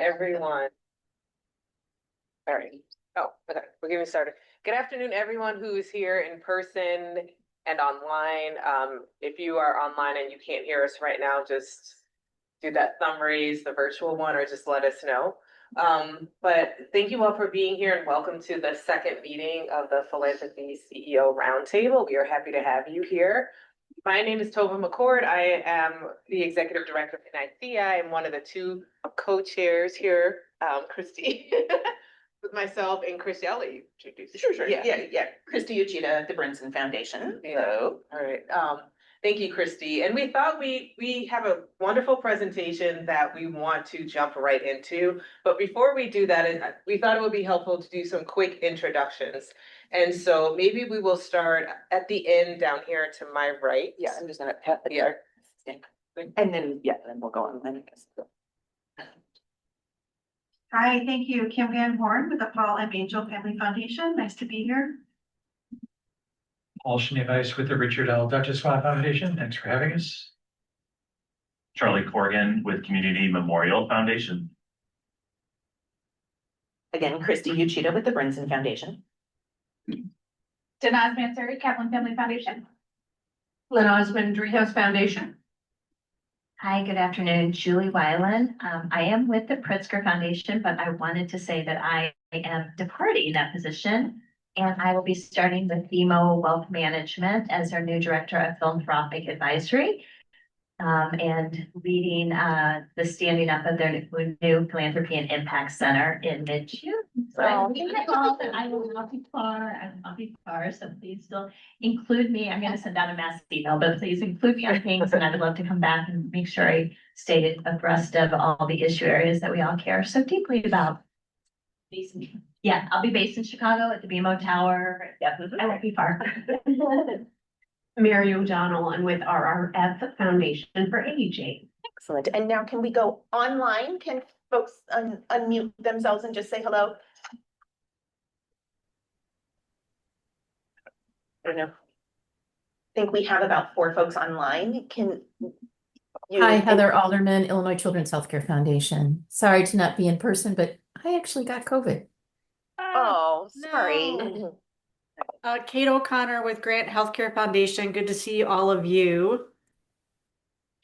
everyone. All right. Oh, okay. We're getting started. Good afternoon, everyone who is here in person and online. If you are online and you can't hear us right now, just do that thumb raise, the virtual one, or just let us know. But thank you all for being here and welcome to the second meeting of the Philanthropy CEO Roundtable. We are happy to have you here. My name is Tova McCord. I am the Executive Director of NICEA. I am one of the two co-chairs here, Christy, with myself and Christy. I'll let you introduce. Sure. Yeah. Christy Uchida, the Brinson Foundation. Hello. All right. Thank you, Christy. And we thought we have a wonderful presentation that we want to jump right into. But before we do that, we thought it would be helpful to do some quick introductions. And so maybe we will start at the end down here to my right. Yeah, I'm just gonna pat the chair. And then we'll go on. I guess. Hi, thank you. Kim Van Horn with the Paul M. Angel Family Foundation. Nice to be here. Paul Schneeweiss with the Richard L. Duchess Foundation. Thanks for having us. Charlie Corrigan with Community Memorial Foundation. Again, Christy Uchida with the Brinson Foundation. Denaz Mansuri, Kaplan Family Foundation. Lynn Osmond, Driehaus Foundation. Hi, good afternoon. Julie Weiland. I am with the Pritzker Foundation, but I wanted to say that I am departing that position, and I will be starting with BMO Wealth Management as our new Director of Philanthropic Advisory, and leading the standing up of their new Philanthropy and Impact Center in mid-June. So I think that's all that I will not be far. I will not be far. So please still include me. I'm going to send out a mass email, but please include me on things. And I would love to come back and make sure I stay abreast of all the issue areas that we all care so deeply about. Yeah, I'll be based in Chicago at the BMO Tower. Yeah, I won't be far. Mary O'Donnell and with RRF Foundation for Aging. Excellent. And now can we go online? Can folks unmute themselves and just say hello? I don't know. I think we have about 4 folks online. Can you? Hi, Heather Alderman, Illinois Children's Healthcare Foundation. Sorry to not be in person, but I actually got COVID. Oh, sorry. No. Kate O'Connor with Grant Healthcare Foundation. Good to see all of you.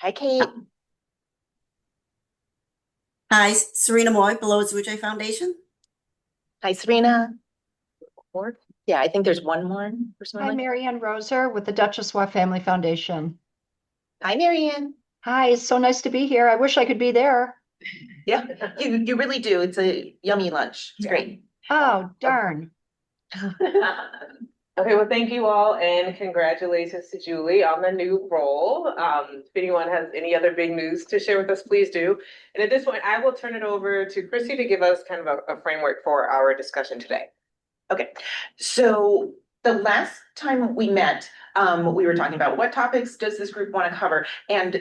Hi, Kate. Hi, Serena Moy, below Zwujay Foundation. Hi, Serena. Yeah, I think there's one more person. Hi, Marianne Roser with the Duchess-Waugh Family Foundation. Hi, Marianne. Hi, it's so nice to be here. I wish I could be there. Yeah, you really do. It's a yummy lunch. It's great. Oh, darn. Okay, well, thank you all, and congratulations to Julie on the new role. If anyone has any other big news to share with us, please do. And at this point, I will turn it over to Christy to give us kind of a framework for our discussion today. Okay, so the last time we met, we were talking about what topics does this group want to cover, and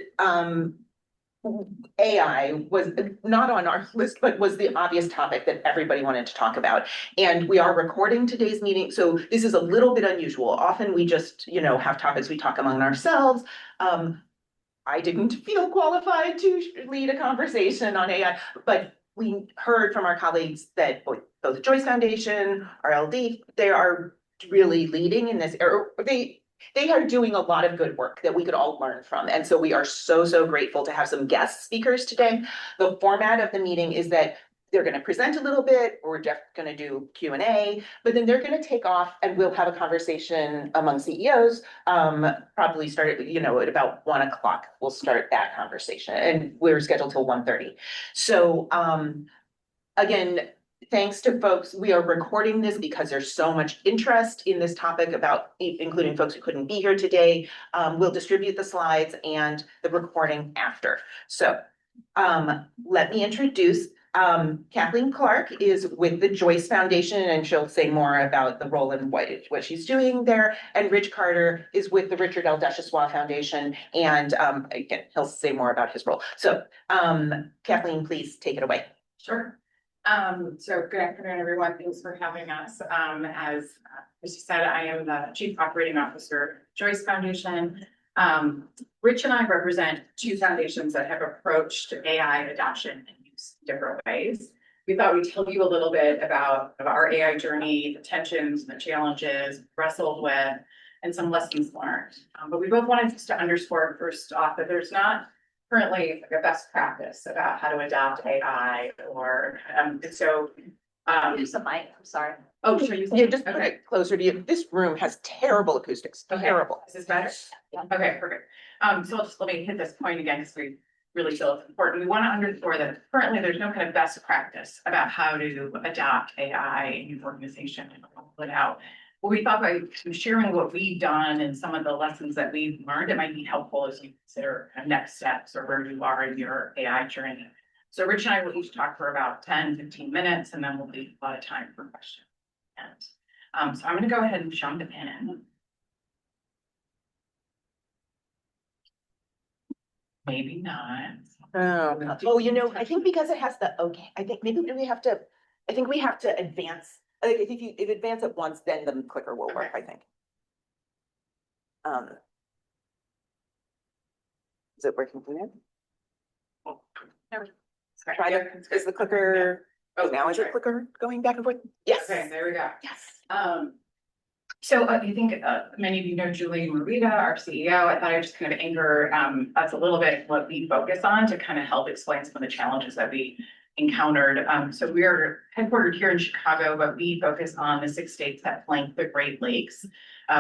AI was not on our list, but was the obvious topic that everybody wanted to talk about. And we are recording today's meeting, so this is a little bit unusual. Often we just, have topics we talk among ourselves. I didn't feel qualified to lead a conversation on AI, but we heard from our colleagues that both the Joyce Foundation, RLD, they are really leading in this area. They are doing a lot of good work that we could all learn from. And so we are so grateful to have some guest speakers today. The format of the meeting is that they're going to present a little bit, we're just going to do Q&A, but then they're going to take off and we'll have a conversation among CEOs, probably start at about 1 o'clock. We'll start that conversation and we're scheduled till 1:30. So again, thanks to folks. We are recording this because there's so much interest in this topic, including folks who couldn't be here today. We'll distribute the slides and the recording after. So let me introduce Kathleen Clark is with the Joyce Foundation, and she'll say more about the role and what she's doing there. And Rich Carter is with the Richard L. Duchess-Waugh Foundation, and again, he'll say more about his role. So Kathleen, please take it away. Sure. So good afternoon, everyone. Thanks for having us. As she said, I am the Chief Operating Officer, Joyce Foundation. Rich and I represent 2 foundations that have approached AI adoption and use different ways. We thought we'd tell you a little bit about our AI journey, the tensions, the challenges wrestled with, and some lessons learned. But we both wanted just to underscore first off that there's not currently like a best practice about how to adopt AI or, and so. Use the mic, I'm sorry. Oh, sure. You Yeah, just put it closer to you. This room has terrible acoustics, Okay. terrible. Is this better? Okay, perfect. So I'll just let me hit this point again because we really feel it's important. We want to underscore that currently there's no kind of best practice about how to adopt AI in your organization and roll it out. But we thought by sharing what we've done and some of the lessons that we've learned, it might be helpful as you consider kind of next steps or where you are in your AI journey. So Rich and I will each talk for about 10-15 minutes, and then we'll leave a lot of time for questions. And so I'm going to go ahead and jump in. Maybe not. Oh, you know, I think because it has the, okay, I think maybe we have to, I think we have to advance. Like, if you advance it once, then the clicker will work, I think. Is it working for you? Try the, is the clicker, Oh, now is the clicker going back and forth? Yes. Okay, there we go. Yes. So I think many of you know Julie Marita, our CEO. I thought I'd just kind of anchor us a little bit what we focus on to kind of help explain some of the challenges that we encountered. So we are headquartered here in Chicago, but we focus on the 6 states that flank the Great Lakes.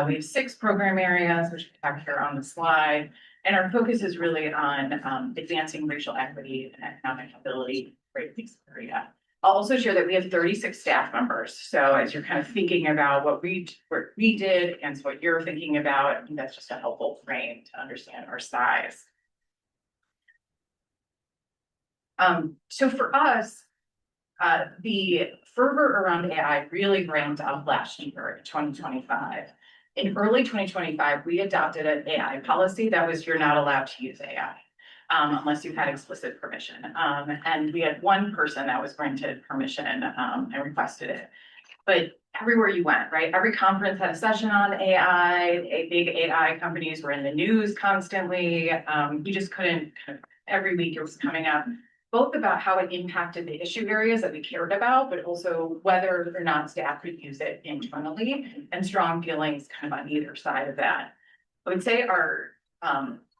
We have 6 program areas, which we have here on the slide. And our focus is really on advancing racial equity and economic mobility in the Great Lakes area. I'll also share that we have 36 staff members. So as you're kind of thinking about what we did and what you're thinking about, I think that's just a helpful frame to understand our size. So for us, the fervor around AI really ramped up last year in 2025. In early 2025, we adopted an AI policy that was you're not allowed to use AI. Unless you had explicit permission. And we had one person that was granted permission and requested it. But everywhere you went, right? Every conference had a session on AI. Big AI companies were in the news constantly. You just couldn't, every week it was coming up, both about how it impacted the issue areas that we cared about, but also whether or not staff could use it internally, and strong feelings kind of on either side of that. I would say our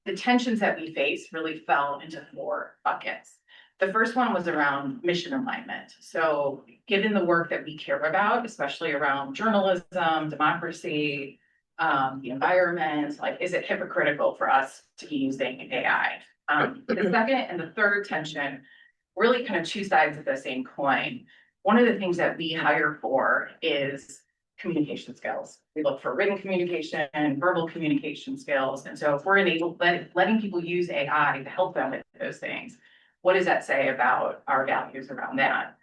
the tensions that we face really fell into 4 buckets. The first one was around mission alignment. So given the work that we care about, especially around journalism, democracy, the environment, like, is it hypocritical for us to be using AI? The second and the third tension, really kind of 2 sides of the same coin. One of the things that we hire for is communication skills. We look for written communication, verbal communication skills. And so if we're enabled, letting people use AI to help them with those things, what does that say about our values around that?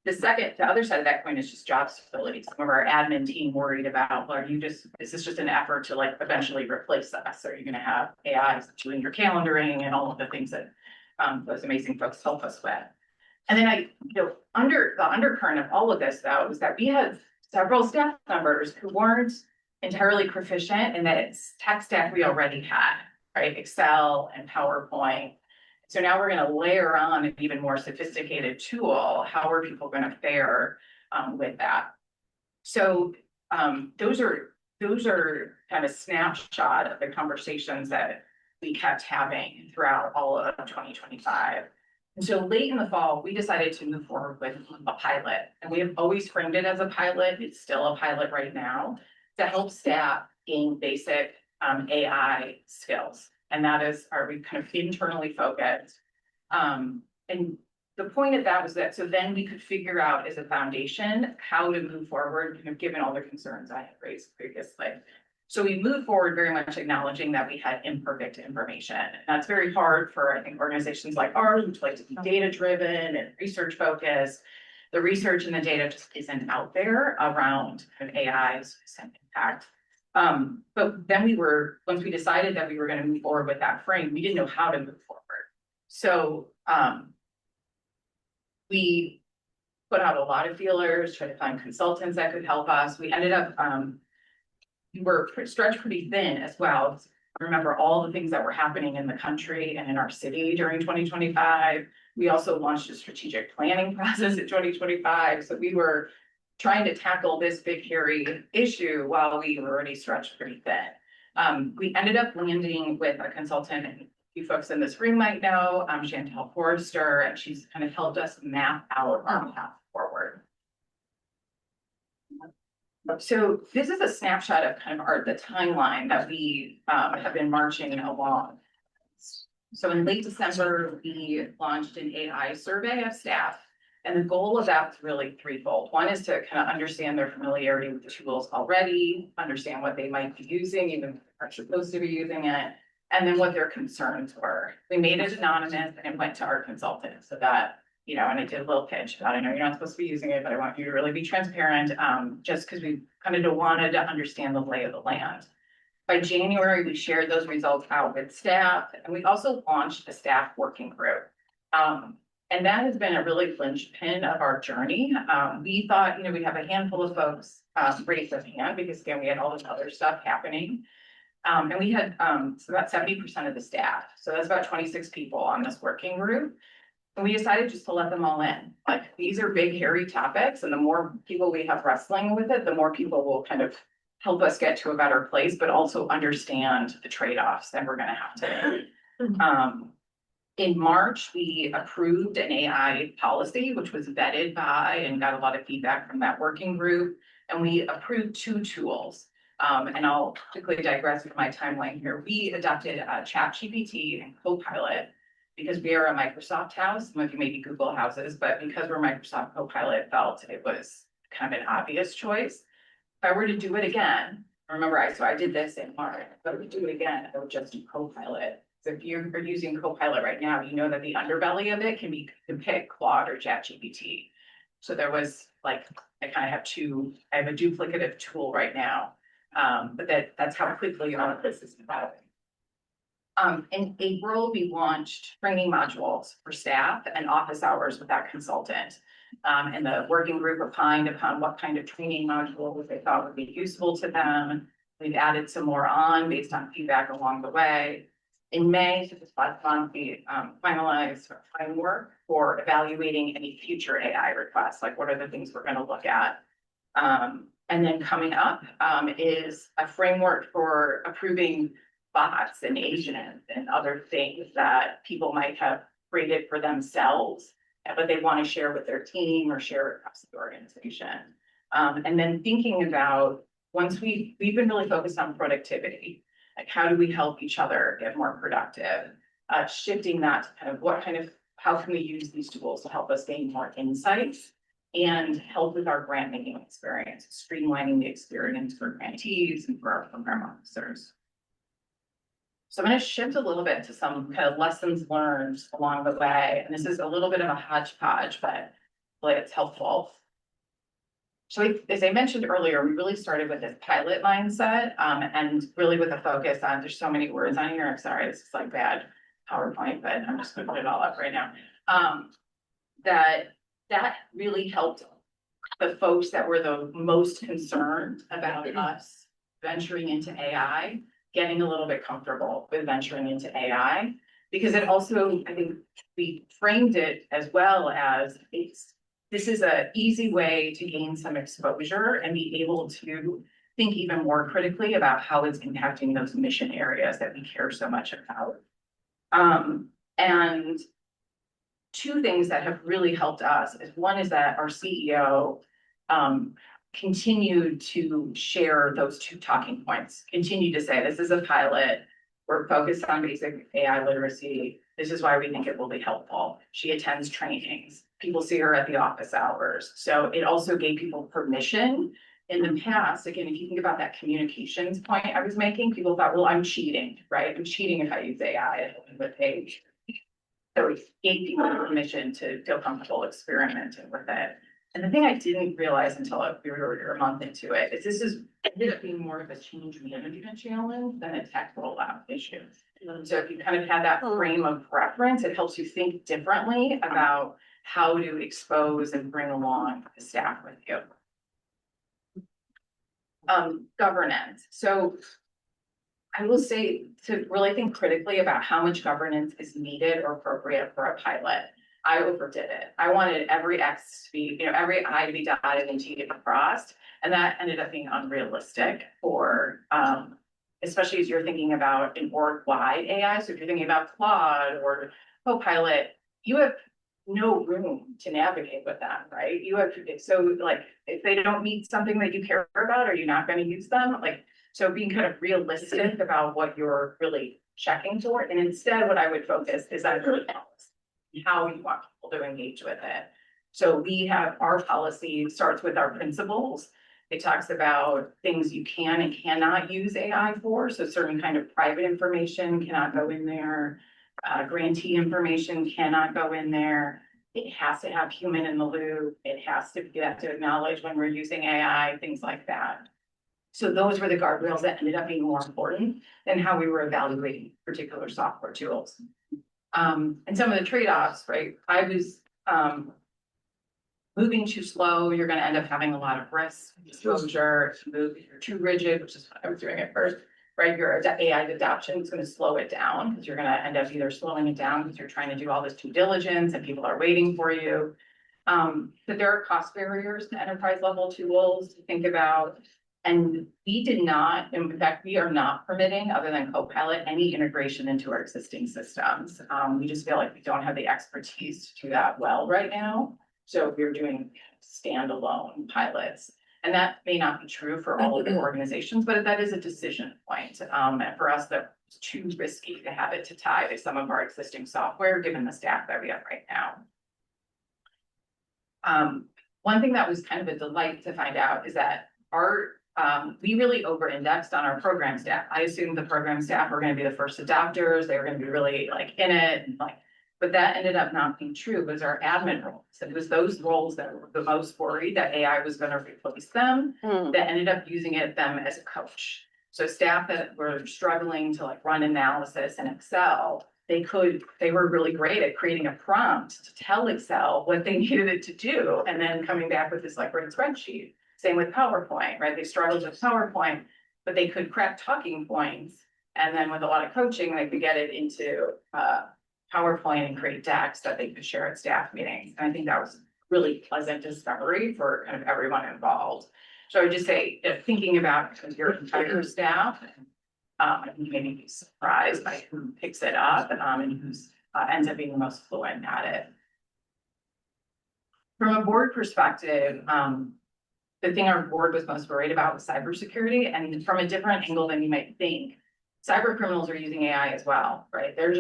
The other side of that coin is just job stability. Some of our admin team worried about, well, is this just an effort to like eventually replace us? Are you going to have AI doing your calendaring and all of the things that those amazing folks help us with? And then under the undercurrent of all of this though, was that we had several staff members who weren't entirely proficient in that tech stack we already had, right? Excel and PowerPoint. So now we're going to layer on an even more sophisticated tool. How are people going to fare with that? So those are kind of a snapshot of the conversations that we kept having throughout all of 2025. And so late in the fall, we decided to move forward with a pilot. And we have always framed it as a pilot. It's still a pilot right now to help staff gain basic AI skills. And that is, are we kind of internally focused? And the point of that was that, so then we could figure out as a foundation how to move forward, kind of given all the concerns I had raised previously. So we moved forward very much acknowledging that we had imperfect information. And that's very hard for, I think, organizations like ours, which like to be data-driven and research-focused. The research and the data just isn't out there around kind of AI's impact. But then once we decided that we were going to move forward with that frame, we didn't know how to move forward. So we put out a lot of feelers, tried to find consultants that could help us. We ended up, we were stretched pretty thin as well. remember all the things that were happening in the country and in our city during 2025. We also launched a strategic planning process in 2025. So we were trying to tackle this big, hairy issue while we were already stretched pretty thin. We ended up landing with a consultant, and you folks in this room might know, Chantel Forrester, and she's kind of helped us map out our path forward. So this is a snapshot of kind of the timeline that we have been marching along. So in late December, we launched an AI survey of staff. And the goal of that was really threefold. One is to kind of understand their familiarity with the tools already, understand what they might be using, even if they're supposed to be using it, and then what their concerns were. We made it anonymous and it went to our consultant so that, you know, and I did a little pitch about, I know you're not supposed to be using it, but I want you to really be transparent, just because we kind of wanted to understand the lay of the land. By January, we shared those results out with staff, and we also launched a staff working group. And that has been a really linchpin of our journey. We thought, you know, we'd have a handful of folks raise their hand because again, we had all this other stuff happening. And we had so about 70% of the staff. So that's about 26 people on this working group. And we decided just to let them all in. Like, these are big, hairy topics, and the more people we have wrestling with it, the more people will kind of help us get to a better place, but also understand the trade-offs that we're gonna have to make. In March, we approved an AI policy, which was vetted by and got a lot of feedback from that working group. And we approved 2 tools. And I'll quickly digress with my timeline here. We adopted ChatGPT and Copilot because we are a Microsoft house. Some of you may be Google houses, but because we're Microsoft, Copilot felt it was kind of an obvious choice. If I were to do it again, remember, I did this in March. If I were to do it again, I would just do Copilot. So if you're using Copilot right now, you know that the underbelly of it can pick Claude or ChatGPT. So there was like, I kind of have I have a duplicative tool right now. But that's how quickly all of this is developing. In April, we launched training modules for staff and office hours with that consultant. And the working group opined upon what kind of training modules they thought would be useful to them. We've added some more on based on feedback along the way. In May, so this last month, we finalized our framework for evaluating any future AI requests, like what are the things we're going to look at. And then coming up is a framework for approving bots and agents and other things that people might have created for themselves, but they want to share with their team or share across the organization. And then thinking about, once we've been really focused on productivity, like how do we help each other get more productive? Shifting that to kind of how can we use these tools to help us gain more insights and help with our grant making experience, streamlining the experience for grantees and for our program officers. So I'm going to shift a little bit to some kind of lessons learned along the way. And this is a little bit of a hodgepodge, but hopefully it's helpful. So as I mentioned earlier, we really started with this pilot mindset and really with a focus on, there's so many words on here. I'm sorry, this is like bad PowerPoint, but I'm just going to put it all up right now. That really helped the folks that were the most concerned about us venturing into AI, getting a little bit comfortable with venturing into AI, because it also, I think we framed it as well as this is an easy way to gain some exposure and be able to think even more critically about how it's impacting those mission areas that we care so much about. And 2 things that have really helped us is, one is that our CEO continued to share those 2 talking points, continue to say, this is a pilot. We're focused on basic AI literacy. This is why we think it will be helpful. She attends trainings. People see her at the office hours. So it also gave people permission. In the past, again, if you think about that communications point I was making, people thought, well, I'm cheating, right? I'm cheating if I use AI with page. So it gave people permission to feel comfortable experimenting with it. And the thing I didn't realize until we were a month into it is this ended up being more of a change management challenge than a tech rollout issue. So if you kind of had that frame of reference, it helps you think differently about how to expose and bring along the staff with you. Governance. So I will say to really think critically about how much governance is needed or appropriate for a pilot. I overdid it. I wanted every X to be, every I to be dotted and T to be crossed. And that ended up being unrealistic for, especially as you're thinking about an org-wide AI. So if you're thinking about Claude or Copilot, you have no room to navigate with them, right? You have, so like, if they don't meet something that you care about, are you not going to use them? Like, so being kind of realistic about what you're really checking for. And instead, what I would focus is on how you want people to engage with it. So we have our policy starts with our principles. It talks about things you can and cannot use AI for. So certain kind of private information cannot go in there. Grantee information cannot go in there. It has to have human in the loop. It has to, you have to acknowledge when we're using AI, things like that. So those were the guardrails that ended up being more important than how we were evaluating particular software tools. And some of the trade-offs, right? I was moving too slow, you're going to end up having a lot of risk, exposure. If you're too rigid, which is what I was doing at first, right? Your AI adoption is going to slow it down because you're going to end up either slowing it down because you're trying to do all this due diligence and people are waiting for you. But there are cost barriers to enterprise level tools to think about. And we did not, in fact, we are not permitting, other than Copilot, any integration into our existing systems. We just feel like we don't have the expertise to do that well right now. So we're doing standalone pilots. And that may not be true for all of the organizations, but that is a decision point. And for us, that's too risky to have it to tie to some of our existing software, given the staff that we have right now. One thing that was kind of a delight to find out is that we really over-indexed on our program staff. I assumed the program staff were going to be the first adopters. They were going to be really like in it, and like, but that ended up not being true. It was our admin roles. It was those roles that were the most worried that AI was going to replace them, that ended up using them as a coach. So staff that were struggling to like run analysis in Excel, they were really great at creating a prompt to tell Excel what they needed it to do, and then coming back with this like great spreadsheet. Same with PowerPoint, right? They struggled with PowerPoint, but they could crack talking points. And then with a lot of coaching, they could get it into PowerPoint and create decks that they could share at staff meetings. And I think that was a really pleasant discovery for kind of everyone involved. So I would just say, thinking about your entire staff, you may be surprised by who picks it up and who ends up being the most fluent at it. From a board perspective, the thing our board was most worried about was cybersecurity, and from a different angle than you might think. Cyber criminals are using AI as well, right? They're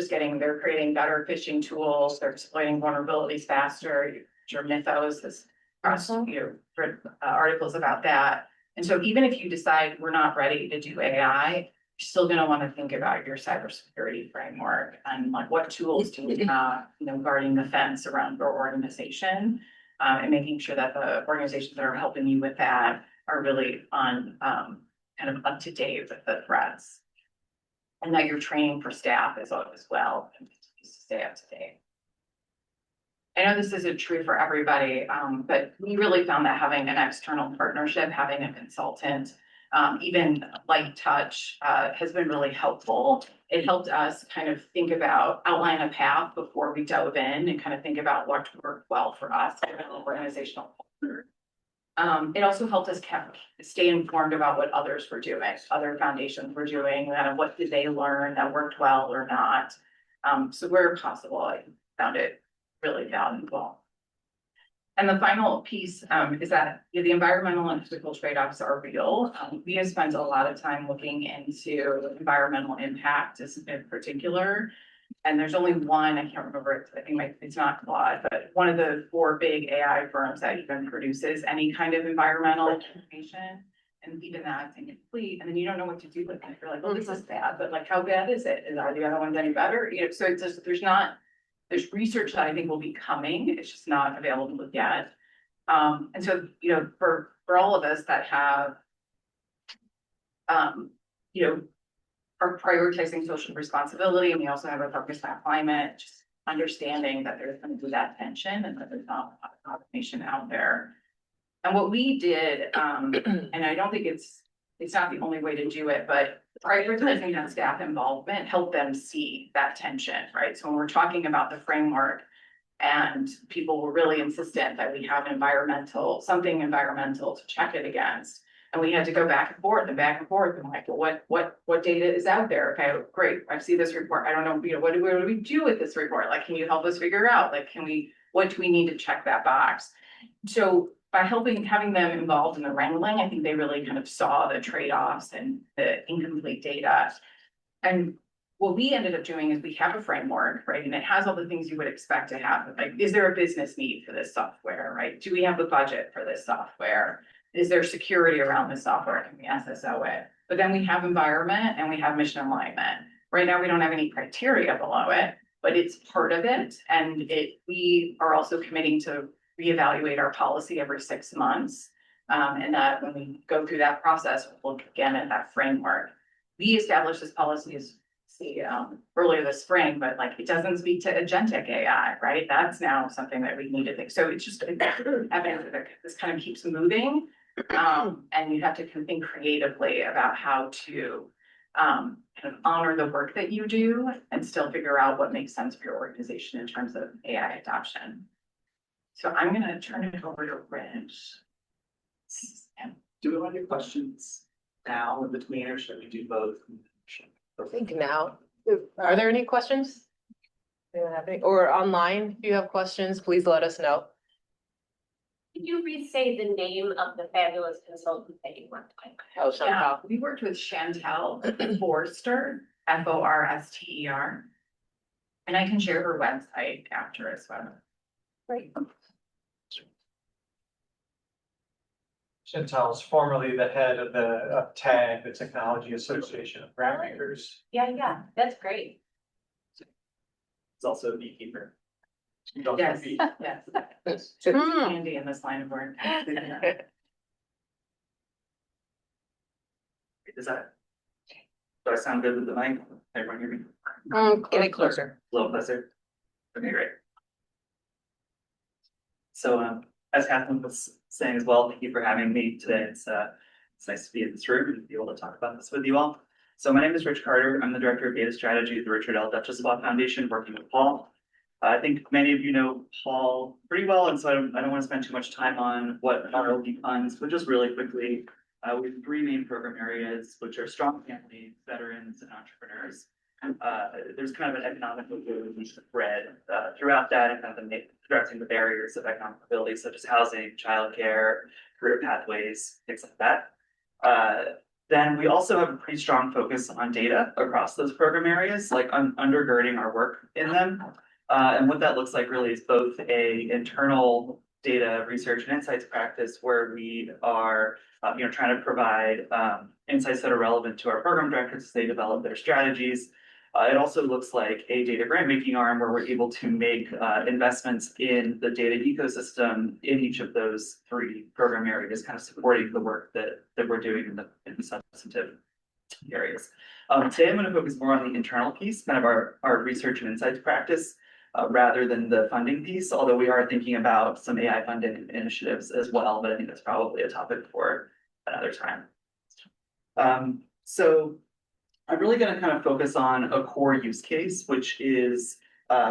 creating better phishing tools. They're exploiting vulnerabilities faster. Your Mythos has read articles about that. And so even if you decide we're not ready to do AI, you're still going to want to think about your cybersecurity framework and like what tools do you have, guarding the fence around your organization. And making sure that the organizations that are helping you with that are really on kind of up to date with the threats. And that you're training for staff as well to stay up to date. I know this isn't true for everybody, but we really found that having an external partnership, having a consultant, even light touch, has been really helpful. It helped us kind of outline a path before we dove in and kind of think about what worked well for us in an organizational culture. It also helped us stay informed about what others were doing, other foundations were doing, and what did they learn that worked well or not. So where possible, I found it really valuable. And the final piece is that the environmental and physical trade-offs are real. We have spent a lot of time looking into environmental impact in particular. And there's only one, I can't remember, I think it's not Claude, but one of the 4 big AI firms that even produces any kind of environmental information. And even that's incomplete. And then you don't know what to do with it. You're like, well, this is bad, but like, how bad is it? Are the other ones any better? So it's just, there's research that I think will be coming. It's just not available yet. And so, for all of us that have, are prioritizing social responsibility, and we also have a focus on climate, just understanding that there's going to be that tension and that there's not a lot of automation out there. And what we did, and I don't think it's not the only way to do it, but prioritizing that staff involvement helped them see that tension, right? So when we're talking about the framework and people were really insistent that we have something environmental to check it against. And we had to go back and forth and back and forth and like, well, what data is out there? Okay, great. I see this report. I don't know, what do we do with this report? Like, can you help us figure out? Like, what do we need to check that box? So by having them involved in the wrangling, I think they really kind of saw the trade-offs and the incomplete data. And what we ended up doing is we have a framework, right? And it has all the things you would expect to have. Like, is there a business need for this software, right? Do we have the budget for this software? Is there security around the software? Can we SSO it? But then we have environment and we have mission alignment. Right now, we don't have any criteria below it, but it's part of it. And we are also committing to reevaluate our policy every 6 months. And that when we go through that process, we'll look again at that framework. We established this policy as earlier this spring, but like it doesn't speak to agentic AI, right? That's now something that we need to think. So it's just evidence that this kind of keeps moving. And you have to think creatively about how to kind of honor the work that you do and still figure out what makes sense for your organization in terms of AI adoption. So I'm going to turn it over to Rich. Do we want to do questions now in between, or should we do both? I think now, are there any questions? Anyone have any? Or online, if you have questions, please let us know. Could you re-say the name of the fabulous consultant that you worked with? Oh, Yeah, we worked with Chantel Forster, Forster. And I can share her website after as well. Great. Chantel is formerly the head of the TAG, the Technology Association of Grant Makers. Yeah, that's great. It's also a beekeeper. Yes, yes. Handy in this line of work. Do I sound good with the mic? Everyone hear me? Get it closer. A little closer. Okay, great. So, as Catherine was saying as well, thank you for having me today. It's nice to be in this room and be able to talk about this with you all. So my name is Rich Carter. I'm the Director of Data Strategy at the Richard L. Duchossois Foundation, working with Paul. I think many of you know Paul pretty well, and so I don't want to spend too much time on what RLD funds, but just really quickly, we have 3 main program areas, which are strong families, veterans, and entrepreneurs. There's kind of an economic mobility thread throughout that, and kind of addressing the barriers of economic mobility, such as housing, childcare, career pathways, things like that. Then we also have a pretty strong focus on data across those program areas, like undergirding our work in them. And what that looks like really is both a internal data research and insights practice where we are trying to provide insights that are relevant to our program directors as they develop their strategies. It also looks like a data grant making arm where we're able to make investments in the data ecosystem in each of those 3 program areas, kind of supporting the work that we're doing in the substantive areas. Today I'm going to focus more on the internal piece, kind of our research and insights practice, rather than the funding piece, although we are thinking about some AI funded initiatives as well, but I think that's probably a topic for another time. So I'm really going to kind of focus on a core use case, which is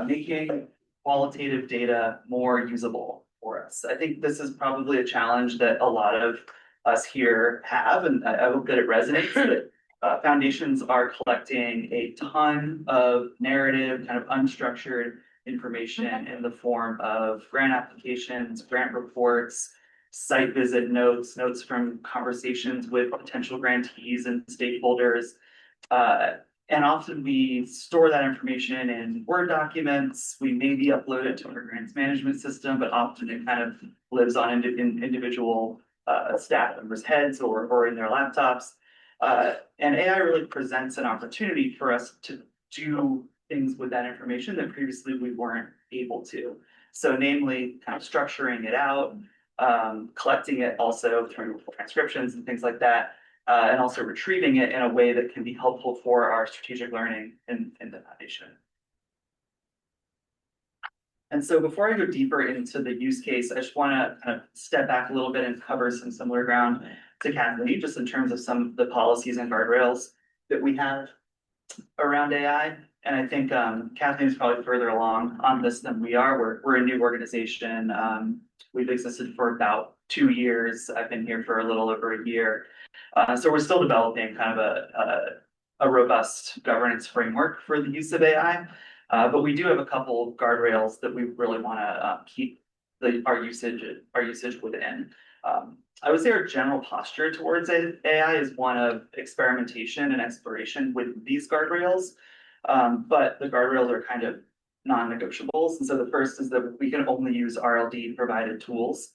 making qualitative data more usable for us. I think this is probably a challenge that a lot of us here have, and I hope that it resonates. That foundations are collecting a ton of narrative, kind of unstructured information in the form of grant applications, grant reports, site visit notes, notes from conversations with potential grantees and stakeholders. And often we store that information in Word documents. We maybe upload it to our grants management system, but often it kind of lives on in individual staff members' heads or in their laptops. And AI really presents an opportunity for us to do things with that information that previously we weren't able to. So namely, kind of structuring it out, collecting it also through transcriptions and things like that, and also retrieving it in a way that can be helpful for our strategic learning in the foundation. And so before I go deeper into the use case, I just want to kind of step back a little bit and cover some similar ground to Kathleen, just in terms of some of the policies and guardrails that we have around AI. And I think Kathleen's probably further along on this than we are. We're a new organization. We've existed for about 2 years. I've been here for a little over a year. So we're still developing kind of a robust governance framework for the use of AI. But we do have a couple guardrails that we really want to keep our usage within. I would say our general posture towards AI is one of experimentation and exploration with these guardrails. But the guardrails are kind of non-negotiables. And so the first is that we can only use RLD provided tools.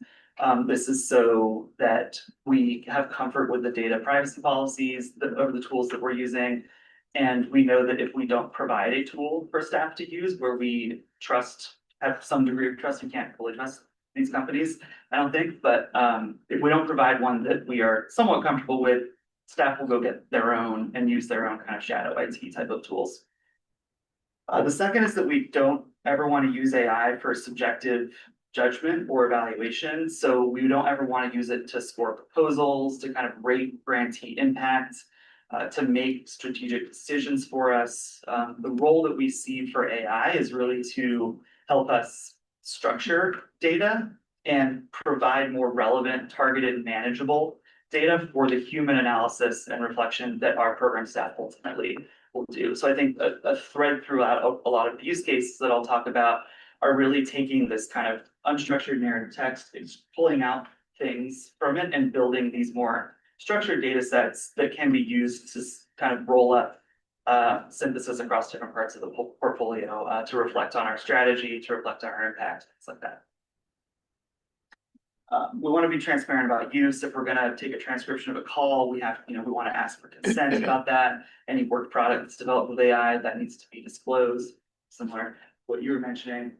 This is so that we have comfort with the data privacy policies of the tools that we're using. And we know that if we don't provide a tool for staff to use where we have some degree of trust, we can't fully trust these companies, I don't think, but if we don't provide one that we are somewhat comfortable with, staff will go get their own and use their own kind of shadow IT type of tools. The second is that we don't ever want to use AI for subjective judgment or evaluation. So we don't ever want to use it to score proposals, to kind of rate grantee impact, to make strategic decisions for us. The role that we see for AI is really to help us structure data and provide more relevant, targeted, manageable data for the human analysis and reflection that our program staff ultimately will do. So I think a thread throughout a lot of the use cases that I'll talk about are really taking this kind of unstructured narrative text, it's pulling out things from it and building these more structured data sets that can be used to kind of roll up synthesis across different parts of the portfolio to reflect on our strategy, to reflect on our impact, things like that. We want to be transparent about use. If we're going to take a transcription of a call, we want to ask for consent about that. Any work product that's developed with AI, that needs to be disclosed, similar to what you were mentioning.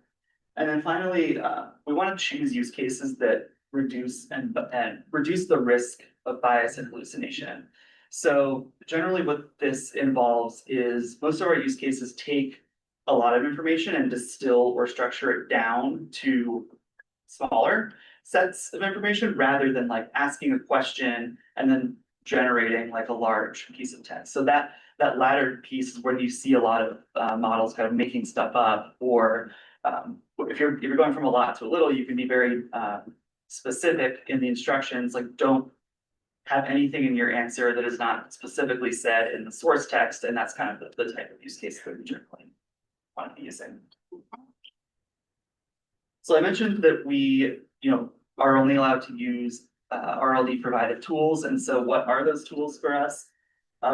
And then finally, we want to choose use cases that reduce the risk of bias and hallucination. So generally what this involves is most of our use cases take a lot of information and distill or structure it down to smaller sets of information rather than like asking a question and then generating like a large piece of text. So that latter piece is when you see a lot of models kind of making stuff up, or if you're going from a lot to a little, you can be very specific in the instructions, like don't have anything in your answer that is not specifically said in the source text, and that's kind of the type of use case that we generally want to be using. So I mentioned that we, are only allowed to use RLD provided tools, and so what are those tools for us?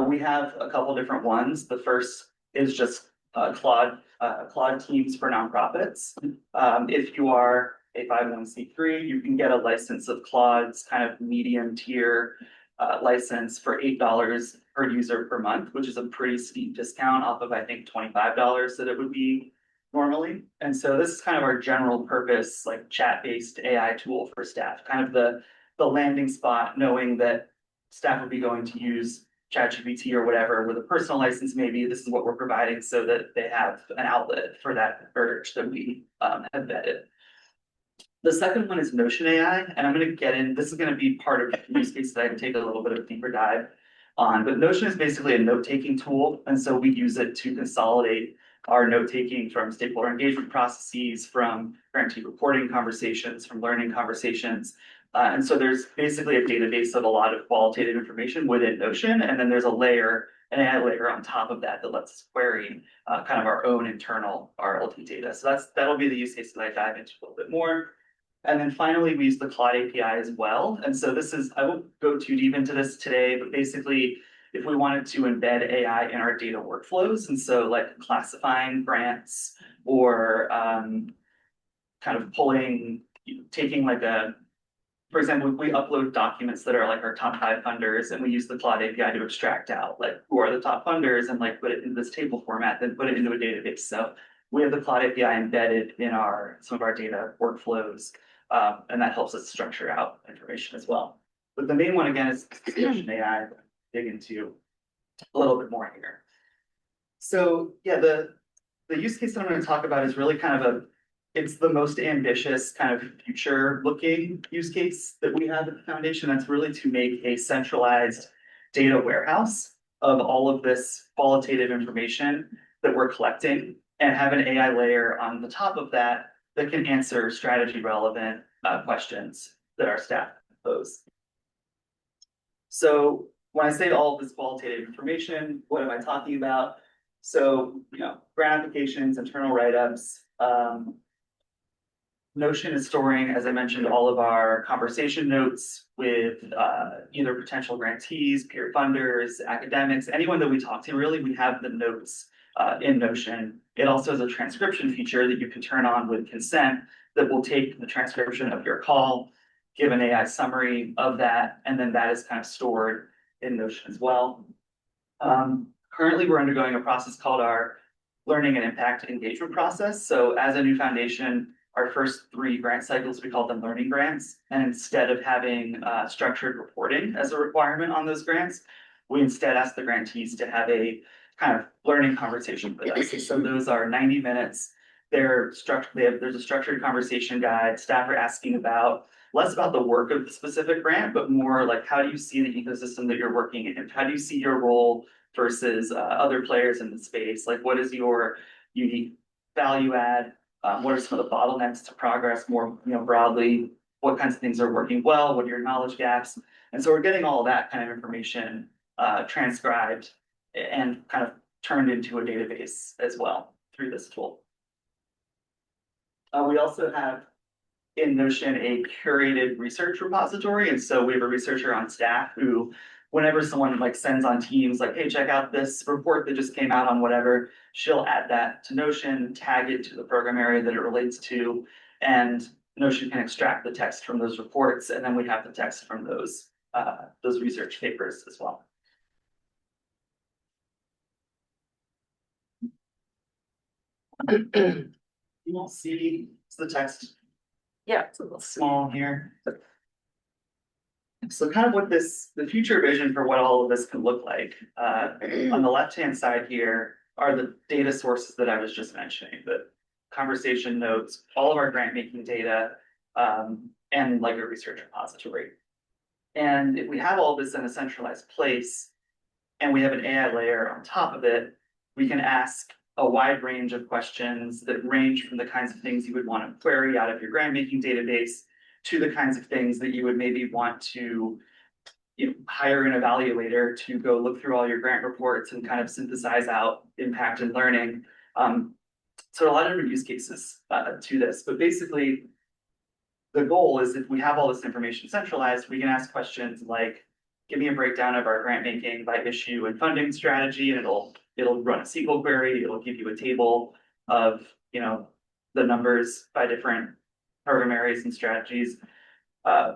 We have a couple different ones. The first is just Claude Teams for nonprofits. If you are a 501c3, you can get a license of Claude's kind of medium tier license for $8 per user per month, which is a pretty steep discount off of, I think, $25 that it would be normally. And so this is kind of our general purpose, like chat-based AI tool for staff, kind of the landing spot, knowing that staff would be going to use ChatGPT or whatever with a personal license. Maybe this is what we're providing so that they have an outlet for that urge that we have vetted. The second one is Notion AI, and I'm going to get in, this is going to be part of the use case that I can take a little bit of a deeper dive on, but Notion is basically a note-taking tool, and so we use it to consolidate our note-taking from stakeholder engagement processes, from grantee reporting conversations, from learning conversations. And so there's basically a database of a lot of qualitative information within Notion, and then there's an AI layer on top of that lets us query kind of our own internal RLD data. So that'll be the use case that I dive into a little bit more. And then finally, we use the Claude API as well. And so I won't go too deep into this today, but basically, if we wanted to embed AI in our data workflows, and so like classifying grants or kind of taking like for example, we upload documents that are like our top 5 funders, and we use the Claude API to extract out like who are the top funders and like put it in this table format, then put it into a database. So we have the Claude API embedded in some of our data workflows, and that helps us structure out information as well. But the main one again is Notion AI. Dig into a little bit more here. So yeah, the use case that I'm going to talk about is really kind of it's the most ambitious kind of future looking use case that we have at the foundation. That's really to make a centralized data warehouse of all of this qualitative information that we're collecting and have an AI layer on the top of that that can answer strategy relevant questions that our staff pose. So when I say all of this qualitative information, what am I talking about? So, grant applications, internal write-ups, Notion is storing, as I mentioned, all of our conversation notes with either potential grantees, peer funders, academics, anyone that we talk to, really, we have the notes in Notion. It also has a transcription feature that you can turn on with consent that will take the transcription of your call, give an AI summary of that, and then that is kind of stored in Notion as well. Currently, we're undergoing a process called our Learning and Impact Engagement process. So as a new foundation, our first 3 grant cycles, we call them learning grants. And instead of having structured reporting as a requirement on those grants, we instead ask the grantees to have a kind of learning conversation with us. So those are 90 minutes. There's a structured conversation guide. Staff are asking about less about the work of the specific grant, but more like, how do you see the ecosystem that you're working in? How do you see your role versus other players in the space? Like, what is your unique value add? What are some of the bottlenecks to progress more, broadly? What kinds of things are working well? What are your knowledge gaps? And so we're getting all of that kind of information transcribed and kind of turned into a database as well through this tool. We also have in Notion a curated research repository. And so we have a researcher on staff who, whenever someone like sends on Teams, like, hey, check out this report that just came out on whatever, she'll add that to Notion, tag it to the program area that it relates to, and Notion can extract the text from those reports, and then we have the text from those research papers as well. You won't see the text. Yeah, it's a little small here. So kind of what the future vision for what all of this could look like. On the left-hand side here are the data sources that I was just mentioning, the conversation notes, all of our grant making data, and like a research repository. And if we have all this in a centralized place and we have an AI layer on top of it, we can ask a wide range of questions that range from the kinds of things you would want to query out of your grant making database to the kinds of things that you would maybe want to hire an evaluator to go look through all your grant reports and kind of synthesize out impact and learning. So a lot of different use cases to this, but basically the goal is if we have all this information centralized, we can ask questions like, give me a breakdown of our grant making by issue and funding strategy, and it'll run a SQL query. It'll give you a table of, the numbers by different program areas and strategies.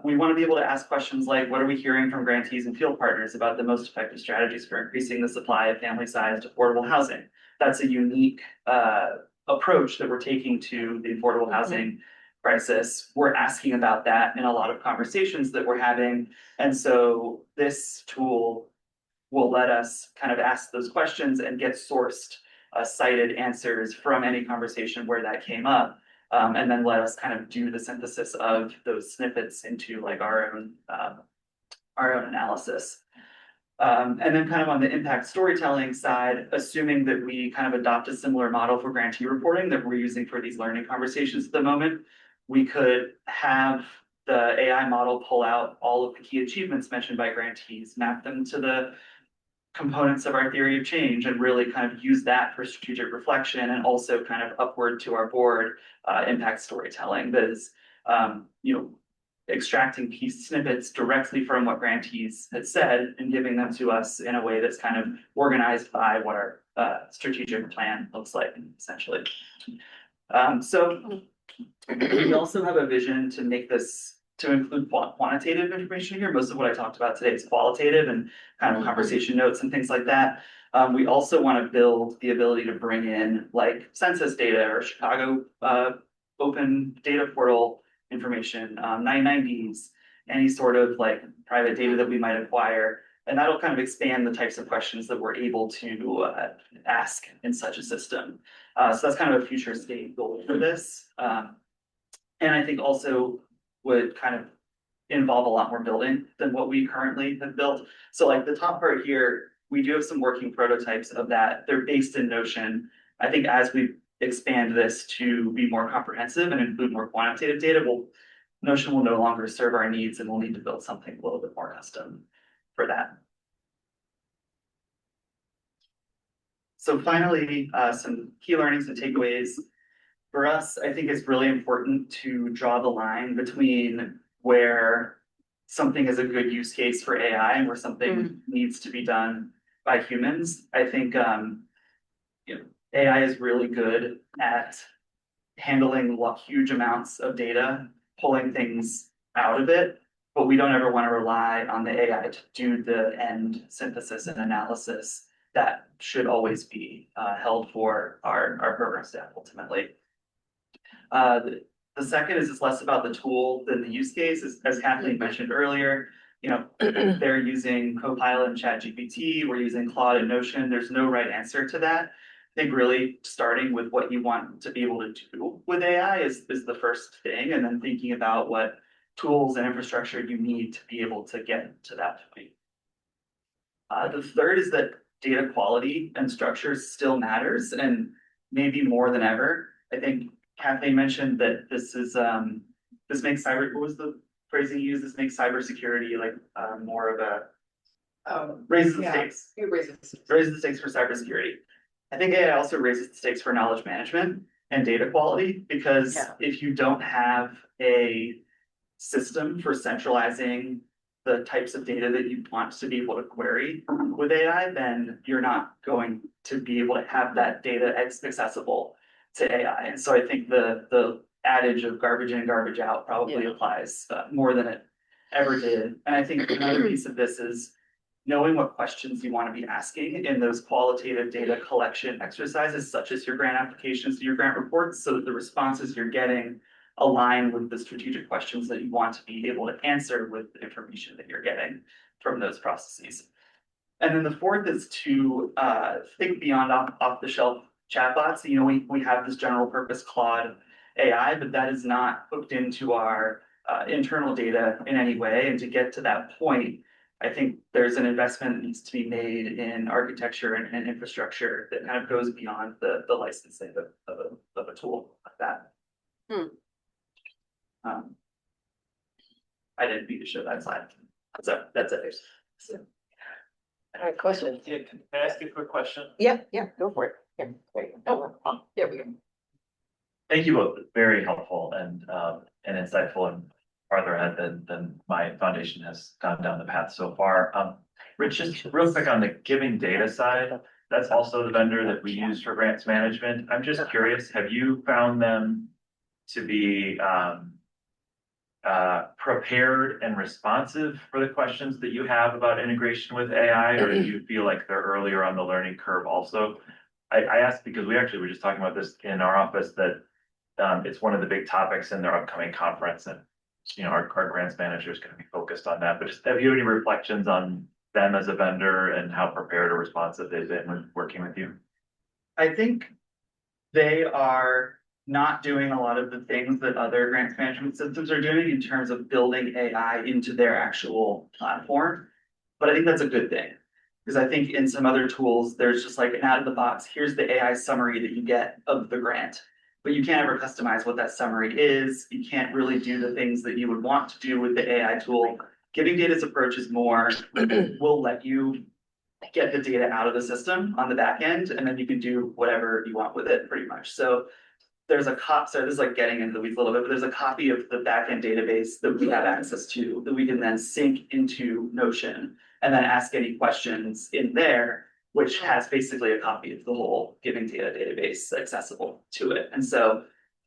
We want to be able to ask questions like, what are we hearing from grantees and field partners about the most effective strategies for increasing the supply of family-sized affordable housing? That's a unique approach that we're taking to the affordable housing crisis. We're asking about that in a lot of conversations that we're having. And so this tool will let us kind of ask those questions and get sourced cited answers from any conversation where that came up. And then let us kind of do the synthesis of those snippets into like our own analysis. And then kind of on the impact storytelling side, assuming that we kind of adopt a similar model for grantee reporting that we're using for these learning conversations at the moment, we could have the AI model pull out all of the key achievements mentioned by grantees, map them to the components of our theory of change, and really kind of use that for strategic reflection, and also kind of upward to our board impact storytelling that is, extracting piece snippets directly from what grantees had said and giving them to us in a way that's kind of organized by what our strategic plan looks like, essentially. So we also have a vision to make this to include quantitative information here. Most of what I talked about today is qualitative and kind of conversation notes and things like that. We also want to build the ability to bring in like census data or Chicago open data portal information, 990s, any sort of like private data that we might acquire. And that'll kind of expand the types of questions that we're able to ask in such a system. So that's kind of a future state goal for this. And I think also would kind of involve a lot more building than what we currently have built. So like the top part here, we do have some working prototypes of that. They're based in Notion. I think as we expand this to be more comprehensive and include more quantitative data, Notion will no longer serve our needs and we'll need to build something a little bit more custom for that. So finally, some key learnings and takeaways. For us, I think it's really important to draw the line between where something is a good use case for AI and where something needs to be done by humans. I think AI is really good at handling huge amounts of data, pulling things out of it, but we don't ever want to rely on the AI to do the end synthesis and analysis that should always be held for our program staff ultimately. The second is it's less about the tool than the use case, as Kathleen mentioned earlier. They're using Copilot and ChatGPT, we're using Claude and Notion. There's no right answer to that. I think really starting with what you want to be able to do with AI is the first thing, and then thinking about what tools and infrastructure you need to be able to get to that point. The third is that data quality and structure still matters, and maybe more than ever. I think Kathleen mentioned that this makes what was the phrasing you used? This makes cybersecurity like more of a raises the stakes. It raises Raises the stakes for cybersecurity. I think AI also raises the stakes for knowledge management and data quality, because if you don't have a system for centralizing the types of data that you want to be able to query with AI, then you're not going to be able to have that data accessible to AI. And so I think the adage of garbage in, garbage out probably applies more than it ever did. And I think another piece of this is knowing what questions you want to be asking in those qualitative data collection exercises, such as your grant applications to your grant reports, so that the responses you're getting align with the strategic questions that you want to be able to answer with the information that you're getting from those processes. And then the fourth is to think beyond off-the-shelf chatbots. We have this general purpose Claude AI, but that is not hooked into our internal data in any way. And to get to that point, I think there's an investment that needs to be made in architecture and infrastructure that kind of goes beyond the licensing of a tool like that. I didn't mean to show that slide. So that's it. All right, questions? Yeah, can I ask you a quick question? Yeah, go for it. Yeah, there you go. There we go. Thank you both. Very helpful and insightful and farther ahead than my foundation has gone down the path so far. Rich, just real quick on the giving data side, that's also the vendor that we use for grants management. I'm just curious, have you found them to be prepared and responsive for the questions that you have about integration with AI, or do you feel like they're earlier on the learning curve also? I asked because we actually were just talking about this in our office, that it's one of the big topics in their upcoming conference, and our grants manager is going to be focused on that. But just have you any reflections on them as a vendor and how prepared or responsive they've been when working with you? I think they are not doing a lot of the things that other grants management systems are doing in terms of building AI into their actual platform. But I think that's a good thing, because I think in some other tools, there's just like an out of the box, here's the AI summary that you get of the grant, but you can't ever customize what that summary is. You can't really do the things that you would want to do with the AI tool. Giving Data's approach is more, will let you get the data out of the system on the back end, and then you can do whatever you want with it pretty much. So there's a so this is like getting into the weeds a little bit, but there's a copy of the backend database that we have access to that we can then sync into Notion and then ask any questions in there, which has basically a copy of the whole Giving Data database accessible to it. And so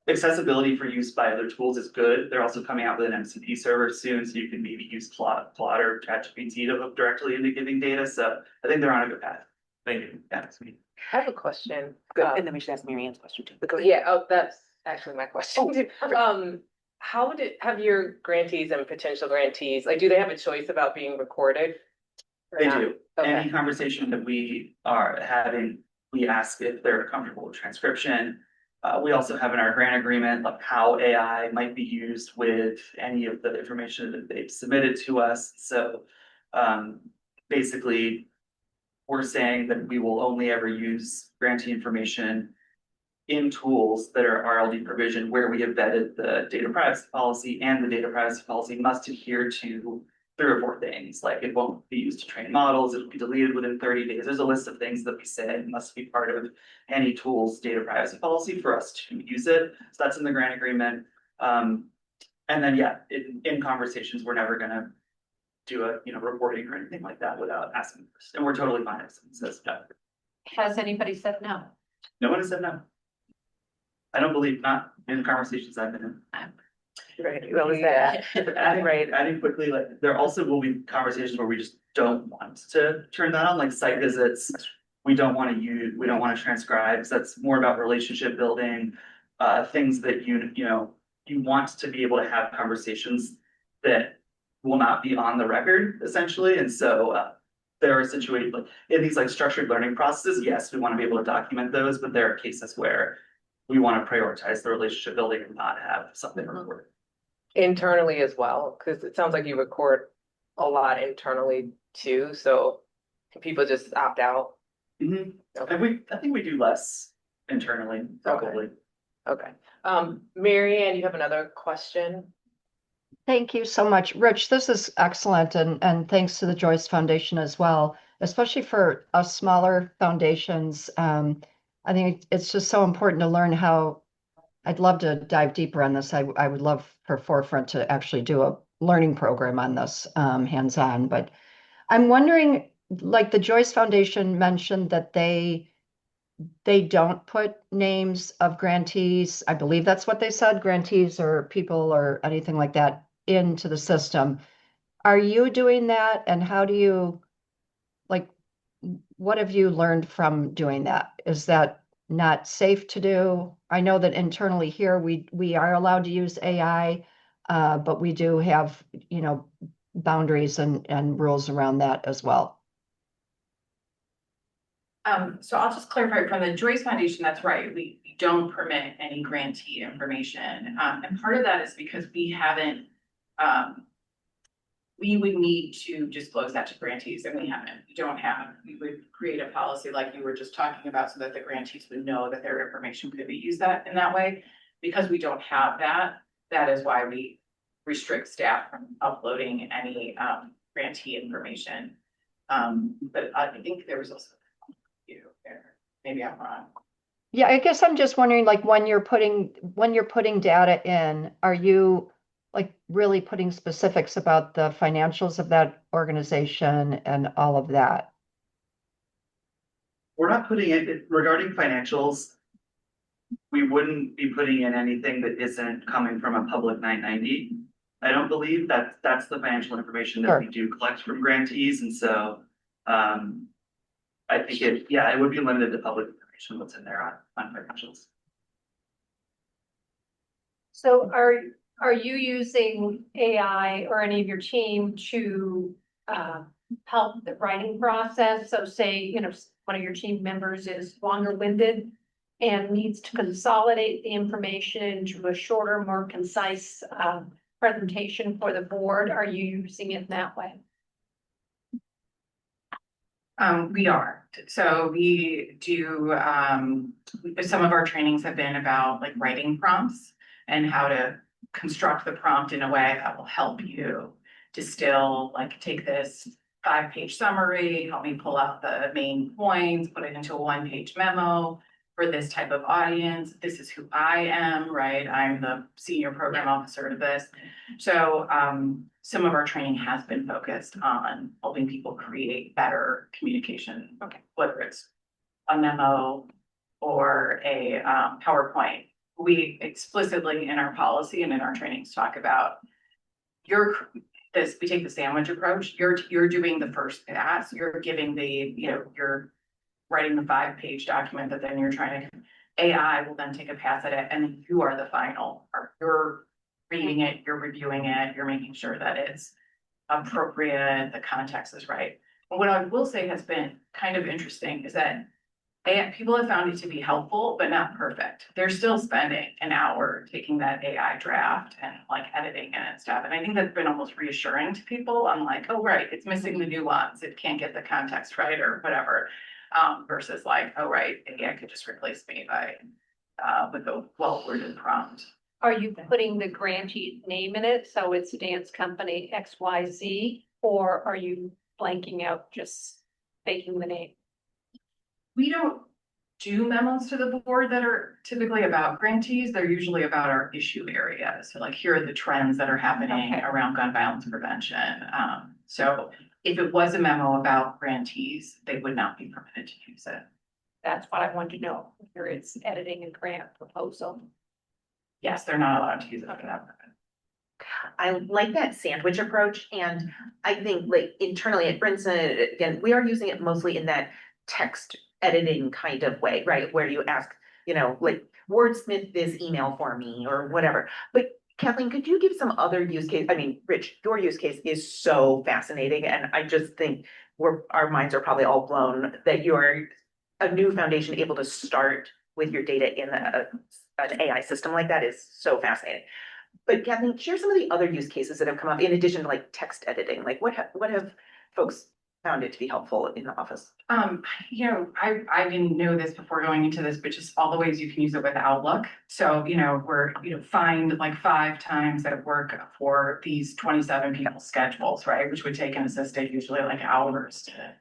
accessibility for use by other tools is good. They're also coming out with an MCP server soon, so you can maybe use Claude or ChatGPT to hook directly into Giving Data. So I think they're on a good path. Thank you. That's me. I have a question. And then we should ask Mary Ann's question too. Yeah, that's actually my question too. Have your grantees and potential grantees, like, do they have a choice about being recorded? They do. Okay. Any conversation that we are having, we ask if they're comfortable with transcription. We also have in our grant agreement like how AI might be used with any of the information that they've submitted to us. So basically, we're saying that we will only ever use grantee information in tools that are RLD provision where we have vetted the data privacy policy, and the data privacy policy must adhere to 3 or 4 things, like it won't be used to train models, it'll be deleted within 30 days. There's a list of things that we say must be part of any tool's data privacy policy for us to use it. So that's in the grant agreement. And then, yeah, in conversations, we're never gonna do a, reporting or anything like that without asking first. And we're totally fine if someone says no. Has anybody said no? No one has said no. I don't believe, not in the conversations I've been in. Right, well, yeah, Adding quickly, like, there also will be conversations where we just don't want to turn that on, like site visits. We don't want to transcribe, because that's more about relationship building, things that you want to be able to have conversations that will not be on the record, essentially. And so, there are situations like in these like structured learning processes, yes, we want to be able to document those, but there are cases where we want to prioritize the relationship building and not have something recorded. internally as well, because it sounds like you record a lot internally too, so can people just opt out? And I think we do less internally, probably. Okay, Mary Ann, you have another question? Thank you so much. Rich, this is excellent, and thanks to the Joyce Foundation as well, especially for us smaller foundations. I think it's just so important to learn how. I'd love to dive deeper on this. I would love for Forefront to actually do a learning program on this, hands-on. But I'm wondering, like the Joyce Foundation mentioned that they don't put names of grantees. I believe that's what they said, grantees or people or anything like that into the system. Are you doing that? And how do you, like, what have you learned from doing that? Is that not safe to do? I know that internally here, we are allowed to use AI, but we do have, boundaries and rules around that as well. So I'll just clarify from the Joyce Foundation, that's right. We don't permit any grantee information. And part of that is because we haven't, we would need to disclose that to grantees, and we haven't. We would create a policy like you were just talking about so that the grantees would know that their information could be used in that way. Because we don't have that, that is why we restrict staff from uploading any grantee information. But I think there was also you there. Maybe I'm wrong. Yeah, I guess I'm just wondering, like, when you're putting data in, are you like really putting specifics about the financials of that organization and all of that? We're not putting it regarding financials. We wouldn't be putting in anything that isn't coming from a public 990. I don't believe that's the financial information that we do collect from grantees. And so I think it would be limited to public information what's in there on financials. So are you using AI or any of your team to help the writing process? So say, one of your team members is longer-winded and needs to consolidate the information to a shorter, more concise presentation for the board. Are you using it in that way? We are. So we do, some of our trainings have been about like writing prompts and how to construct the prompt in a way that will help you distill, like take this 5-page summary, help me pull out the main points, put it into a 1-page memo for this type of audience. This is who I am, right? I'm the senior program officer to this. So some of our training has been focused on helping people create better communication, whether it's a memo or a PowerPoint. We explicitly in our policy and in our trainings talk about we take the sandwich approach. You're doing the first pass. You're giving you're writing the 5-page document that then you're trying to, AI will then take a pass at it, and you are the final. You're reading it, you're reviewing it, you're making sure that it's appropriate, the context is right. But what I will say has been kind of interesting is that And people have found it to be helpful, but not perfect. They're still spending an hour taking that AI draft and like editing it and stuff. And I think that's been almost reassuring to people. I'm like, oh, right, it's missing the nuance. It can't get the context right or whatever. Versus like, oh, right, AI could just replace me by with a well-worded prompt. Are you putting the grantee name in it, so it's dance company XYZ, or are you blanking out just faking the name? We don't do memos to the board that are typically about grantees. They're usually about our issue area. So like, here are the trends that are happening Okay. around gun violence prevention. So if it was a memo about grantees, they would not be permitted to use it. That's what I wanted to know, here it's editing a grant proposal. Yes, they're not allowed to use it for that purpose. I like that sandwich approach, and I think like internally at Brinson, again, we are using it mostly in that text editing kind of way, right? Where you ask, like wordsmith this email for me or whatever. But Kathleen, could you give some other use case? I mean, Rich, your use case is so fascinating, and I just think our minds are probably all blown that you're a new foundation able to start with your data in an AI system like that is so fascinating. But Kathleen, share some of the other use cases that have come up in addition to like text editing. Like what have folks found it to be helpful in the office? I didn't know this before going into this, but just all the ways you can use it with Outlook. So, we're, find like 5 times at work for these 27 people's schedules, right? Which would take an assistant usually like hours to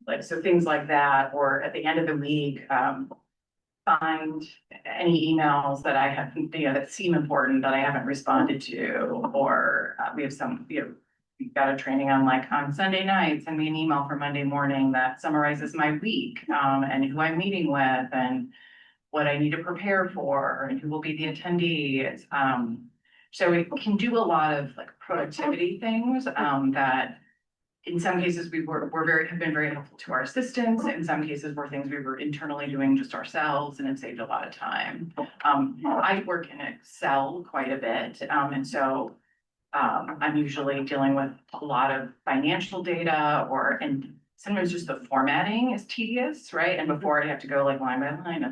like, so things like that, or at the end of the week, find any emails that I have, that seem important that I haven't responded to, or we have some, we've got a training on Sunday night, send me an email for Monday morning that summarizes my week, and who I'm meeting with and what I need to prepare for and who will be the attendees. So it can do a lot of like productivity things, that in some cases have been very helpful to our assistants. In some cases were things we were internally doing just ourselves, and it saved a lot of time. I work in Excel quite a bit, and so I'm usually dealing with a lot of financial data, and sometimes just the formatting is tedious, right? And before I have to go like line by line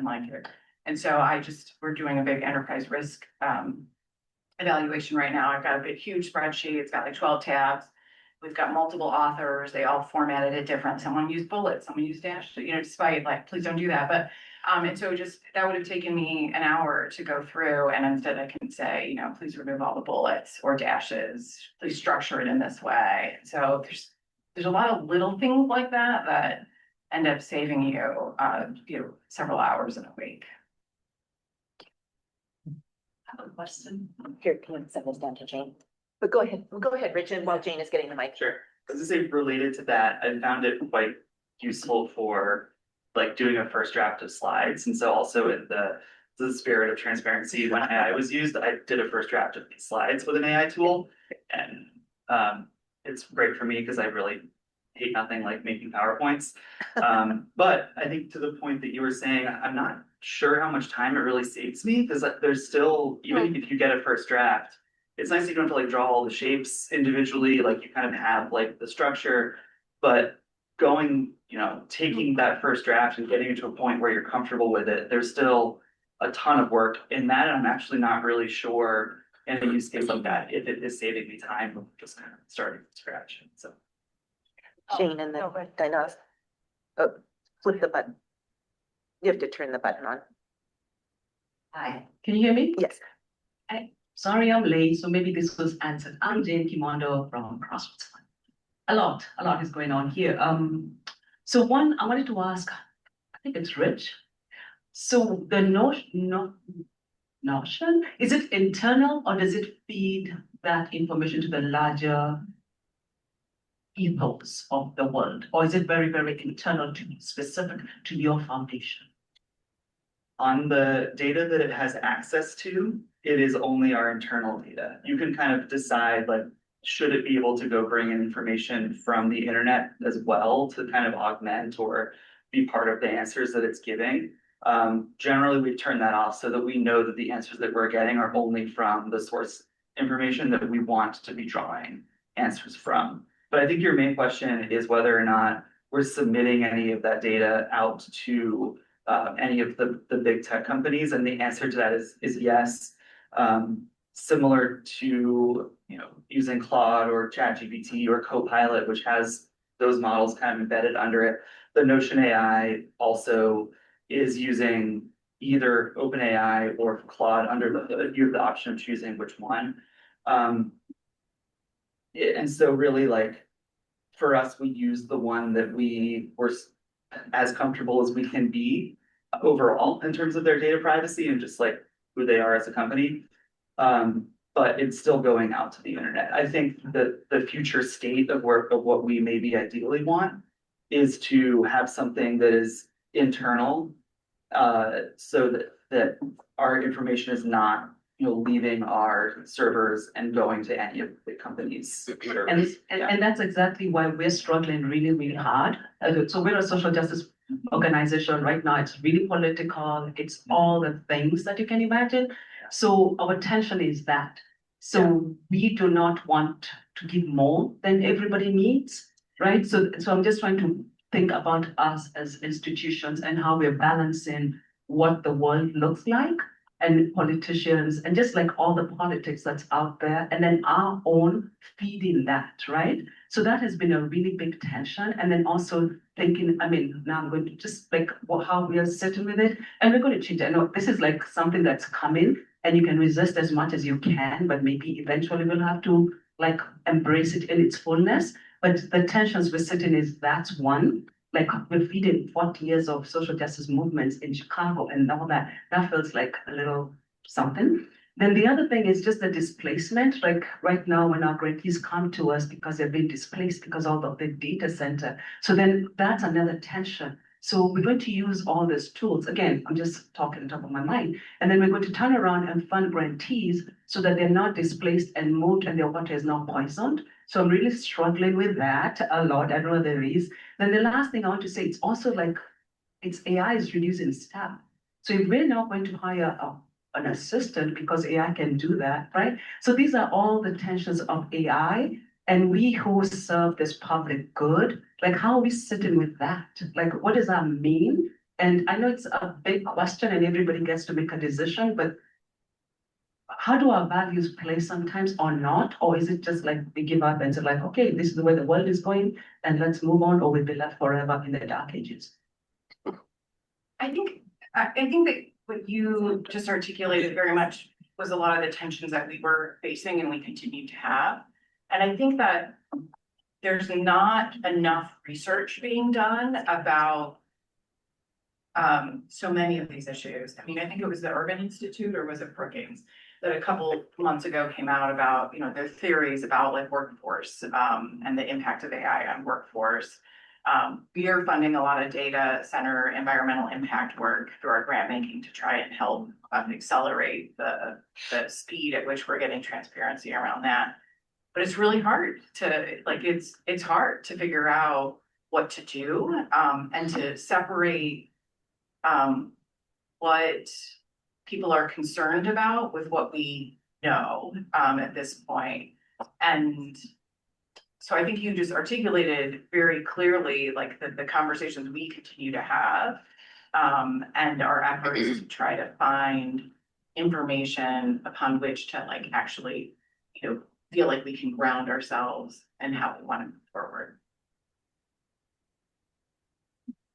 and so we're doing a big enterprise risk evaluation right now. I've got a big huge spreadsheet. It's got like 12 tabs. We've got multiple authors. They all formatted it different. Someone used bullets, someone used dash, despite like, please don't do that. But, and so that would have taken me an hour to go through, and instead I can say, please remove all the bullets or dashes, please structure it in this way. So there's a lot of little things like that end up saving you, several hours in a week. I have a question. Here, can you send this down to Jane? But go ahead, Rich, and while Jane is getting the mic. Sure. I was gonna say, related to that, I found it quite useful for like doing a first draft of slides. And so also in the spirit of transparency, when AI was used, I did a first draft of these slides with an AI tool. And it's great for me because I really hate nothing like making PowerPoints. But I think to the point that you were saying, I'm not sure how much time it really saves me, because there's still, even if you get a first draft, it's nice that you don't have to like draw all the shapes individually, like you kind of have like the structure, but taking that first draft and getting it to a point where you're comfortable with it, there's still a ton of work in that. And I'm actually not really sure in a use case like that if it is saving me time of just kind of starting from scratch. So Jane and then Dinah. Oh, flip the button. You have to turn the button on. Hi, can you hear me? Yes. Sorry I'm late, so maybe this was answered. I'm Jane Kimondo from Crossroads. A lot is going on here. So one, I wanted to ask, I think it's Rich. So the notion, is it internal or does it feed that information to the larger ethos of the world? Or is it very, very internal specific to your foundation? On the data that it has access to, it is only our internal data. You can kind of decide, like, should it be able to go bring in information from the internet as well to kind of augment or be part of the answers that it's giving. Generally, we turn that off so that we know that the answers that we're getting are only from the source information that we want to be drawing answers from. But I think your main question is whether or not we're submitting any of that data out to any of the big tech companies? And the answer to that is yes. Similar to, using Claude or ChatGPT or Copilot, which has those models kind of embedded under it. The Notion AI also is using either OpenAI or Claude under the hood. You have the option of choosing which one. And so really, like, for us, we use the one that we were as comfortable as we can be overall in terms of their data privacy and just like who they are as a company. But it's still going out to the internet. I think that the future state of what we maybe ideally want is to have something that is internal, so that our information is not, leaving our servers and going to any of the companies. And that's exactly why we're struggling really, really hard. So we're a social justice organization right now. It's really political. It's all the things that you can imagine. So our tension is that. So we do not want to give more than everybody needs, right? So I'm just trying to think about us as institutions and how we're balancing what the world looks like and politicians and just like all the politics that's out there and then our own feeding that, right? So that has been a really big tension. And then also thinking, now I'm going to just like how we are sitting with it and we're going to change. I know this is like something that's coming and you can resist as much as you can, but maybe eventually we'll have to like embrace it in its fullness. But the tensions we're sitting is that's one. Like we're feeding 40 years of social justice movements in Chicago and all that. That feels like a little something. Then the other thing is just the displacement. Like right now when our grantees come to us because they've been displaced because of the data center. So then that's another tension. So we're going to use all these tools. Again, I'm just talking on top of my mind. And then we're going to turn around and fund grantees so that they're not displaced and moved and their water is not poisoned. So I'm really struggling with that a lot. I know there is. Then the last thing I want to say, it's also like AI is reducing staff. So if we're not going to hire an assistant because AI can do that, right? So these are all the tensions of AI. And we who serve this public good, like how are we sitting with that? Like what does that mean? And I know it's a big question and everybody gets to make a decision, but how do our values play sometimes or not? Or is it just like we give up and say like, okay, this is the way the world is going and let's move on, or we'll be left forever in the dark ages? I think that what you just articulated very much was a lot of the tensions that we were facing and we continue to have. And I think that there's not enough research being done about so many of these issues. I think it was the Urban Institute or was it Brookings that a couple months ago came out about, their theories about like workforce and the impact of AI on workforce. We are funding a lot of data center environmental impact work through our grant making to try and help accelerate the speed at which we're getting transparency around that. But it's really hard to it's hard to figure out what to do and to separate what people are concerned about with what we know at this point. And so I think you just articulated very clearly like the conversations we continue to have and our efforts to try to find information upon which to like actually, feel like we can ground ourselves and how we want to move forward.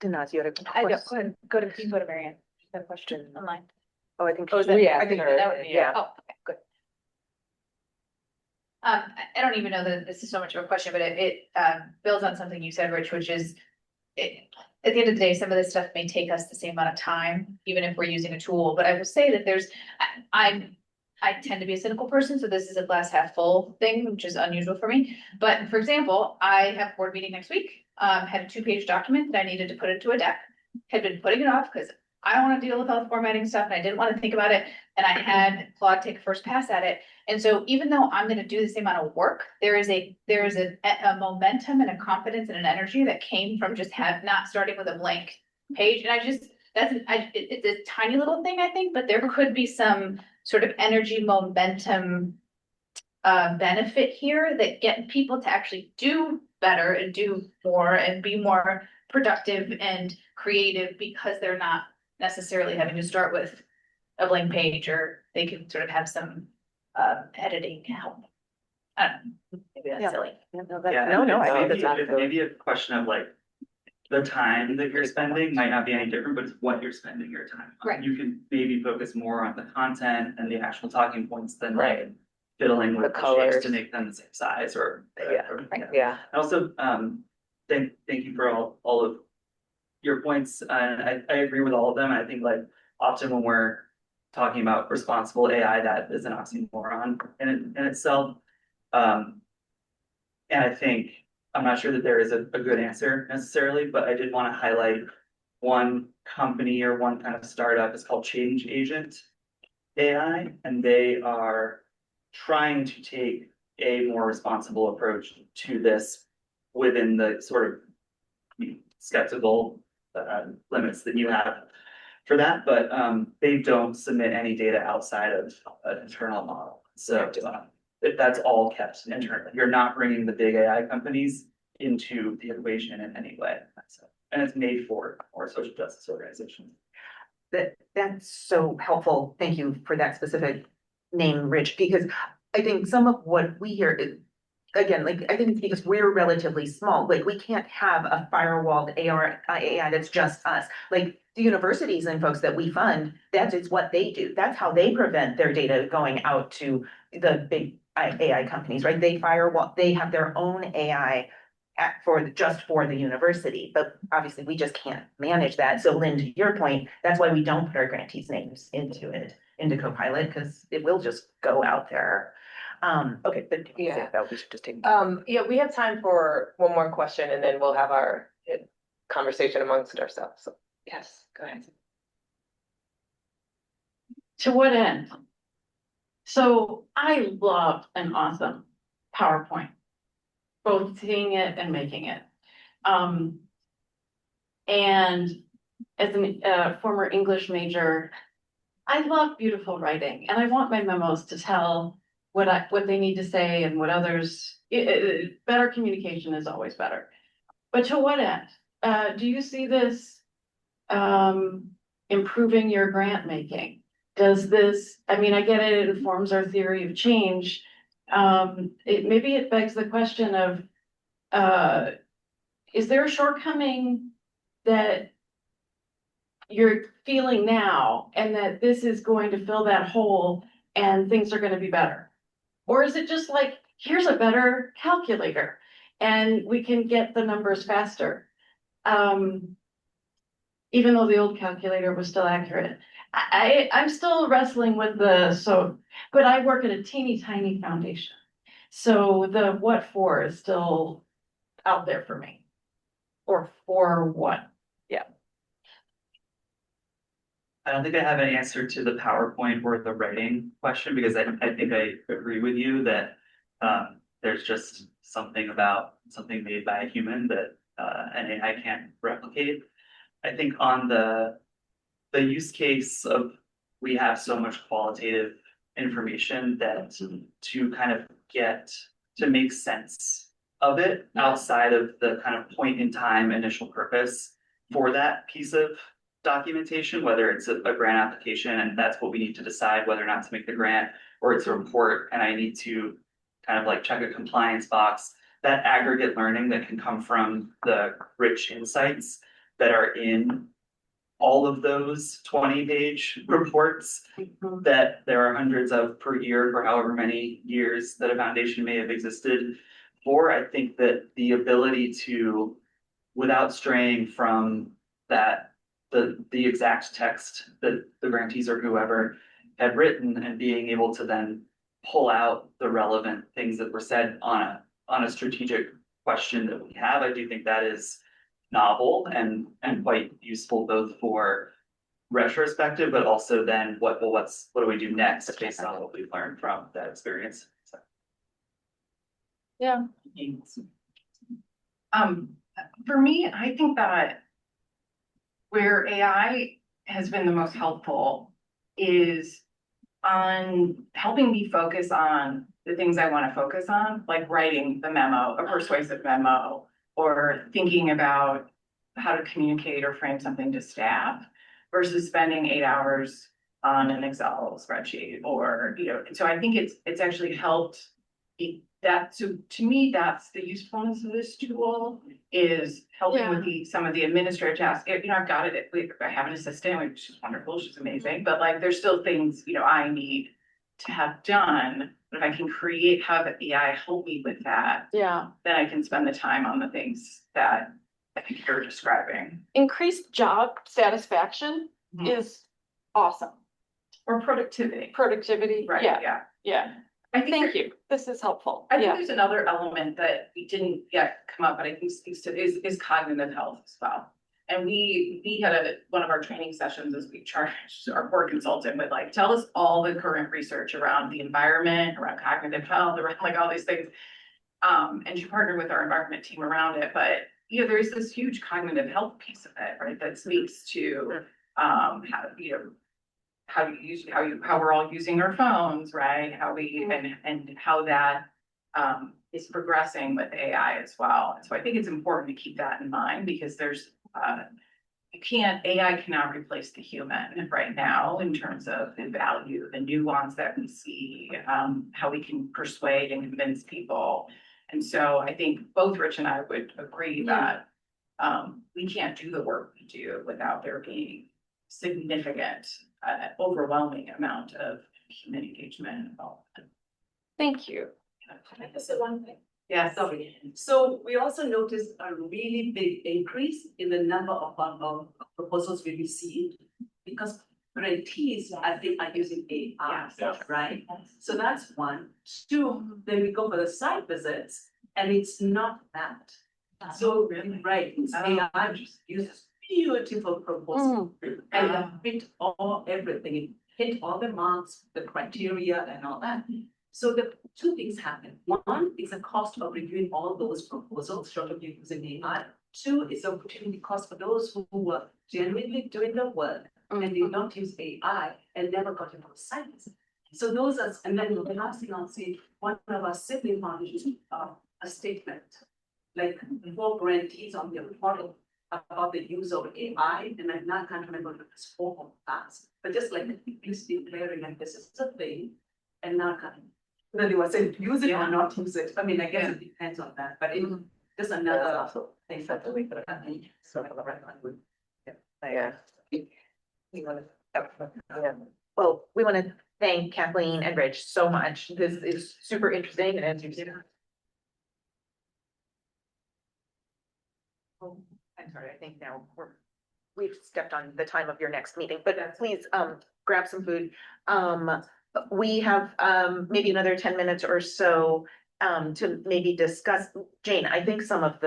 Dinaz, you had a I question? don't, go ahead, go to Marianne. The question online. Oh, I think. Oh, is that, yeah, I think that would be, yeah. oh, okay, good. I don't even know that this is so much of a question, but it builds on something you said, Rich, which is at the end of the day, some of this stuff may take us the same amount of time, even if we're using a tool. But I will say that I tend to be a cynical person, so this is a glass half full thing, which is unusual for me. But for example, I have a board meeting next week, had a 2-page document that I needed to put into a deck, had been putting it off because I don't want to deal with all the formatting stuff and I didn't want to think about it. And I had Claude take a first pass at it. And so even though I'm going to do the same amount of work, there is a momentum and a confidence and an energy that came from just not starting with a blank page. And it's a tiny little thing, I think, but there could be some sort of energy momentum benefit here that get people to actually do better and do more and be more productive and creative because they're not necessarily having to start with a blank page, or they can sort of have some editing help. I don't know, maybe that's Yeah. silly. It's maybe a question of like, the time that you're spending might not be any different, but it's what you're spending your time on. Right. You can maybe focus more on the content and the actual talking points than like fiddling with the shapes colors to make them the same size or. Yeah. Also, thank you for all of your points. I agree with all of them. I think like often when we're talking about responsible AI, that is an oxymoron in itself. And I think, I'm not sure that there is a good answer necessarily, but I did want to highlight one company or one kind of startup. It's called Change Agent AI, and they are trying to take a more responsible approach to this within the sort of skeptical limits that you have for that, but they don't submit any data outside of an internal model. So that's all kept internally. You're not bringing the big AI companies into the equation in any way. And it's made for social justice organizations. That's so helpful. Thank you for that specific name, Rich, because I think some of what we hear is, again, like, I think it's because we're relatively small. Like, we can't have a firewalled AI that's just us. Like, the universities and folks that we fund, that is what they do. That's how they prevent their data going out to the big AI companies, right? They firewall, they have their own AI just for the university, but obviously we just can't manage that. So Lynn, to your point, that's why we don't put our grantees' names into Copilot, because it will just go out there. Okay, but Yeah. that we should just take. Yeah, we have time for one more question and then we'll have our conversation amongst ourselves. So, yes, go ahead. To what end? So I loved an awesome PowerPoint, both seeing it and making it. And as a former English major, I love beautiful writing, and I want my memos to tell what they need to say and what others. Better communication is always better. But to what end? Do you see this improving your grant making? Does this? I mean, I get it. It informs our theory of change. Maybe it begs the question of, is there a shortcoming that you're feeling now and that this is going to fill that hole and things are going to be better? Or is it just like, here's a better calculator and we can get the numbers faster? Even though the old calculator was still accurate. I'm still wrestling with but I work at a teeny tiny foundation. So the what for is still out there for me. Or for what? Yeah. I don't think I have an answer to the PowerPoint or the writing question, because I think I agree with you that there's just something about something made by a human that an AI can't replicate. I think on the use case of, we have so much qualitative information that to kind of get to make sense of it outside of the kind of point in time initial purpose for that piece of documentation, whether it's a grant application and that's what we need to decide whether or not to make the grant, or it's a report and I need to kind of like check a compliance box. That aggregate learning that can come from the rich insights that are in all of those 20-page reports that there are hundreds of per year for however many years that a foundation may have existed for. I think that the ability to, without straying from that, the exact text that the grantees or whoever had written, and being able to then pull out the relevant things that were said on a strategic question that we have, I do think that is novel and quite useful, both for retrospective, but also then what do we do next based on what we've learned from that experience. So. Yeah. For me, I think that where AI has been the most helpful is on helping me focus on the things I want to focus on, like writing the memo, a persuasive memo, or thinking about how to communicate or frame something to staff. versus spending 8 hours on an Excel spreadsheet or, so I think it's actually helped that, so to me, that's the usefulness of this tool is helping with some of the administrative tasks. I've got it, I have an assistant, which is wonderful, she's amazing, but like, there's still things, I need to have done. But if I can have the AI help me with that, then I can spend the time on the things that I think you're describing. Increased job satisfaction is awesome. Or productivity. Productivity, Right, yeah. Thank you. This is helpful. I think there's another element that we didn't yet come up, but I think speaks to is cognitive health as well. And we had one of our training sessions as we charged our core consultant with like, tell us all the current research around the environment, around cognitive health, around like all these things. And she partnered with our environment team around it. But there is this huge cognitive health piece of it, right? That speaks to how we're all using our phones, right? How we and how that is progressing with AI as well. And so I think it's important to keep that in mind because there's AI cannot replace the human right now in terms of the value, the nuance that we see, how we can persuade and convince people. And so I think both Rich and I would agree that we can't do the work we do without there being significant, overwhelming amount of human engagement and involvement. Thank you. Can I just say one thing? Yeah, Sorry. So we also noticed a really big increase in the number of proposals we received because grantees, I think, are using AI, right? So that's one. Two, then we go for the site visits and it's not that. So, right, AI just uses beautiful proposals and fit everything, hit all the marks, the criteria and all that. So the two things happen. One is the cost of reviewing all those proposals, short of using AI. Two is the opportunity cost for those who were genuinely doing the work and did not use AI and never got into the science. So those are, and then the last thing I'll say, one of our sibling foundations, a statement, like 4 grantees on their portal about the use of AI, and I now can't remember the scope of that, but just like please declaring like this is a thing, and now really was saying use it or not use it. I mean, I guess it depends on that, but it just another thing that we could have sort of the right one. Yeah. Well, we want to thank Kathleen and Rich so much. This is super interesting and as you see. Oh, I'm sorry, I think now we've stepped on the time of your next meeting, but please grab some food. We have maybe another 10 minutes or so to maybe discuss, Jane, I think some of the